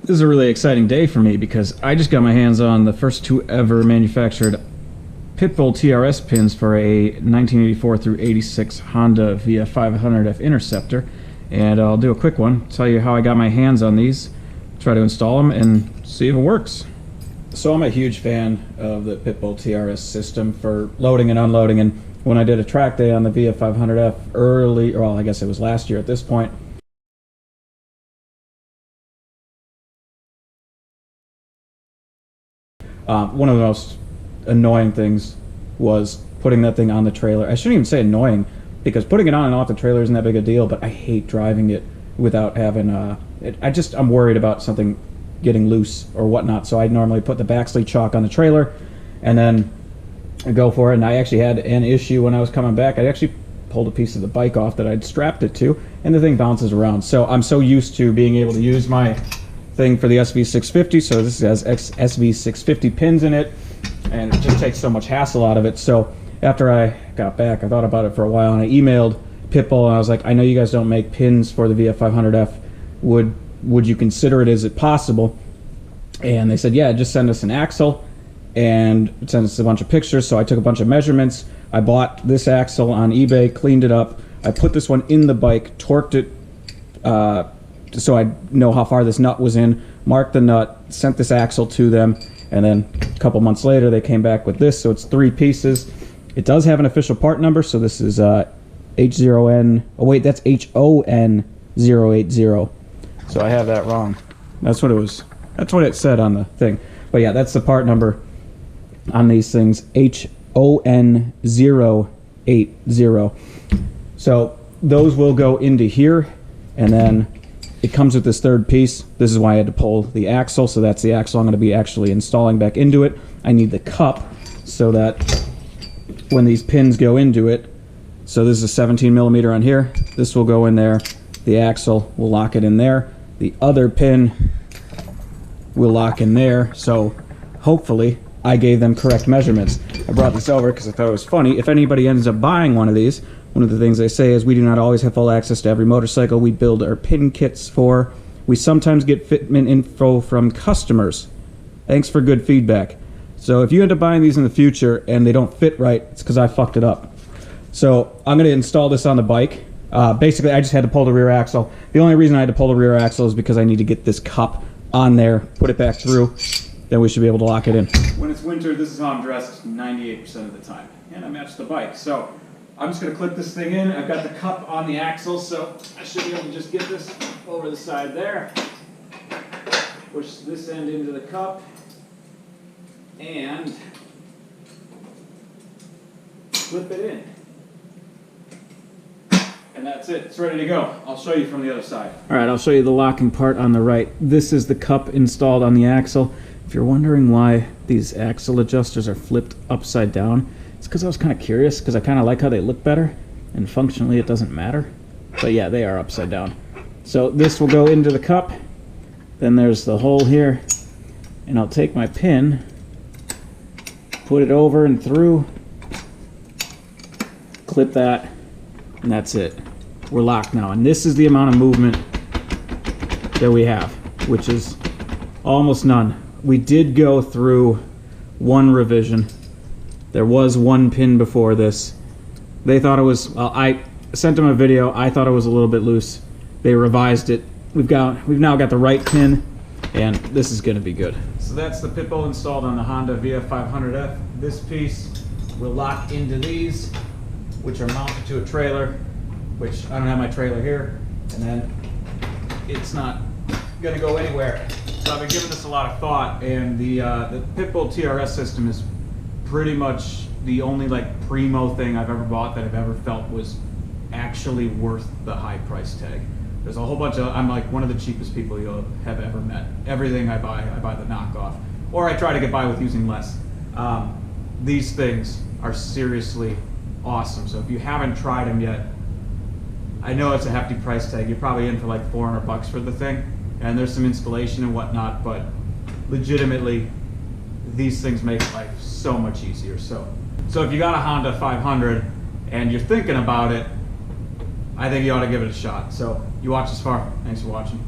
This is a really exciting day for me because I just got my hands on the first two ever manufactured Pitbull TRS pins for a 1984 through 86 Honda VF500F Interceptor. And I'll do a quick one, tell you how I got my hands on these, try to install them, and see if it works. So I'm a huge fan of the Pitbull TRS system for loading and unloading, and when I did a track day on the VF500F early, well, I guess it was last year at this point, one of the most annoying things was putting that thing on the trailer. I shouldn't even say annoying, because putting it on and off the trailer isn't that big a deal, but I hate driving it without having I'm worried about something getting loose or whatnot, so I normally put the backsley chalk on the trailer and then go for it. And I actually had an issue when I was coming back. I actually pulled a piece of the bike off that I'd strapped it to, and the thing bounces around. So I'm so used to being able to use my thing for the SV650, so this has SV650 pins in it, and it just takes so much hassle out of it. So after I got back, I thought about it for a while, and I emailed Pitbull, and I was like, I know you guys don't make pins for the VF500F. Would you consider it? Is it possible? And they said, yeah, just send us an axle and send us a bunch of pictures. So I took a bunch of measurements. I bought this axle on eBay, cleaned it up. I put this one in the bike, torqued it so I know how far this nut was in, marked the nut, sent this axle to them, and then a couple months later they came back with this. So it's 3 pieces. It does have an official part number, so this is H0N, oh wait, that's HON080. So I have that wrong. That's what it was. That's what it said on the thing. But yeah, that's the part number on these things, HON080. So those will go into here, and then it comes with this third piece. This is why I had to pull the axle, so that's the axle I'm going to be actually installing back into it. I need the cup so that when these pins go into it, so this is a 17 millimeter on here, this will go in there, the axle will lock it in there, the other pin will lock in there. So hopefully I gave them correct measurements. I brought this over because I thought it was funny. If anybody ends up buying one of these, one of the things they say is we do not always have full access to every motorcycle we build our pin kits for. We sometimes get fitment info from customers. Thanks for good feedback. So if you end up buying these in the future and they don't fit right, it's because I fucked it up. So I'm going to install this on the bike. Basically, I just had to pull the rear axle. The only reason I had to pull the rear axle is because I need to get this cup on there, put it back through, then we should be able to lock it in. When it's winter, this is how I'm dressed 98% of the time. And I match the bike. So I'm just going to clip this thing in. I've got the cup on the axle, so I should be able to just get this over the side there. Push this end into the cup. And clip it in. And that's it. It's ready to go. I'll show you from the other side. All right, I'll show you the locking part on the right. This is the cup installed on the axle. If you're wondering why these axle adjusters are flipped upside down, it's because I was kind of curious, because I kind of like how they look better, and functionally it doesn't matter. But yeah, they are upside down. So this will go into the cup. Then there's the hole here. And I'll take my pin, put it over and through, clip that, and that's it. We're locked now. And this is the amount of movement that we have, which is almost none. We did go through one revision. There was one pin before this. They thought it was, well, I sent them a video. I thought it was a little bit loose. They revised it. We've now got the right pin, and this is going to be good. So that's the Pitbull installed on the Honda VF500F. This piece will lock into these, which are mounted to a trailer, which I don't have my trailer here, and then it's not going to go anywhere. So I've been giving this a lot of thought, and the Pitbull TRS system is pretty much the only like primo thing I've ever bought that I've ever felt was actually worth the high price tag. There's a whole bunch of, I'm like one of the cheapest people you'll have ever met. Everything I buy the knockoff, or I try to get by with using less. These things are seriously awesome. So if you haven't tried them yet, I know it's a hefty price tag. You're probably in for like $400 for the thing, and there's some installation and whatnot, but legitimately these things make life so much easier. So if you got a Honda 500 and you're thinking about it, I think you ought to give it a shot. So you watched this far. Thanks for watching.